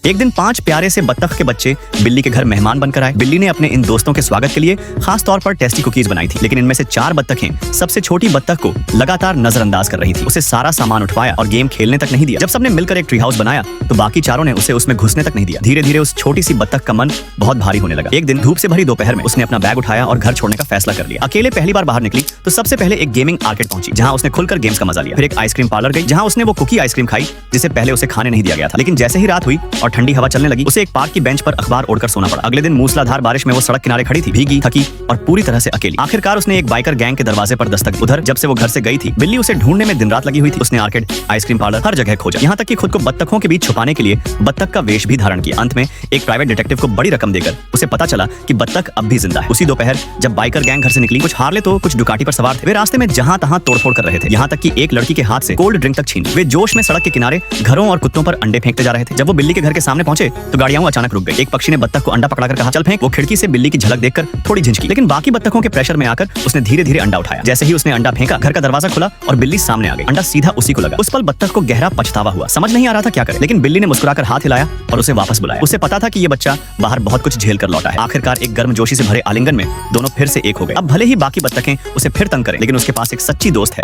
एक दिन 5 प्यारे से बत्तख के बच्चे बिल्ली के घर मेहमान बनकर आए। बिल्ली ने अपने इन दोस्तों के स्वागत के लिए खास तौर पर टेस्टी कुकीज बनाई थी, लेकिन इनमें से 4 बत्तखें सबसे छोटी बत्तख को लगातार नजरअंदाज कर रही थी। उसे सारा सामान उठवाया और गेम खेलने तक नहीं दिया। जब सबने मिलकर एक ट्री हाउस बनाया तो बाकी चारों ने उसे उसमें घुसने तक नहीं दिया। धीरे धीरे उस छोटी सी बत्तख का मन बहुत भारी होने लगा। एक दिन धूप से भरी दोपहर में उसने अपना बैग उठाया और घर छोड़ने का फैसला कर लिया। अकेले पहली बार बाहर निकली तो सबसे पहले एक गेमिंग आर्केड पहुंची, जहां उसने खुलकर गेम्स का मजा लिया। फिर एक आइसक्रीम पार्लर गई, जहां उसने वो कुकी आइसक्रीम खाई जिसे पहले उसे खाने नहीं दिया गया था। लेकिन जैसे ही रात हुई और ठंडी हवा चलने लगी, उसे एक पार्क की बेंच पर अखबार ओढ़कर सोना पड़ा। अगले दिन मूसलाधार बारिश में वो सड़क किनारे खड़ी थी, भीगी, थकी और पूरी तरह से अकेली। आखिरकार उसने एक बाइकर गैंग के दरवाजे पर दस्तक दी। उधर जब से वो घर से गई थी, बिल्ली उसे ढूंढने में दिन रात लगी हुई थी। उसने आर्केड, आइसक्रीम पार्लर, हर जगह खोजा, यहाँ तक कि खुद को बत्तखों के बीच छुपाने के लिए बत्तख का वेश भी धारण किया। अंत में एक प्राइवेट डिटेक्टिव को बड़ी रकम देकर उसे पता चला कि बत्तख अब भी जिंदा है। उसी दोपहर जब बाइकर गैंग घर से निकली, कुछ हार्ले तो कुछ डुकाटी पर सवार थे। वे रास्ते में जहां तहां तोड़फोड़ कर रहे थे, यहाँ तक कि एक लड़की के हाथ से कोल्ड ड्रिंक तक छीन। वे जोश में सड़क के किनारे घरों और कुत्तों पर अंडे फेंकते जा रहे थे। जब वो बिल्ली के घर के सामने पहुंचे तो गाड़ियां अचानक रुक गई। एक पक्षी ने बत्तख को अंडा पकड़ाकर कहा, चल फेंक। वो खिड़की से बिल्ली की झलक देखकर थोड़ी झिझकी, लेकिन बाकी बत्तखों के प्रेशर में आकर उसने धीरे धीरे अंडा उठाया। जैसे ही उसने अंडा फेंका, घर का दरवाजा खुला और बिल्ली सामने आ गई। अंडा सीधा उसी को लगा। उस पल बत्तख को गहरा पछतावा हुआ। समझ नहीं आ रहा था क्या करे, लेकिन बिल्ली ने मुस्कुराकर हाथ हिलाया और उसे वापस बुलाया। उसे पता था कि ये बच्चा बाहर बहुत कुछ झेल कर लौटा है। आखिरकार एक गर्मजोशी से भरे आलिंगन में दोनों फिर से एक हो गए। अब भले ही बाकी बत्तखें उसे फिर तंग करें, लेकिन उसके पास एक सच्ची दोस्त है।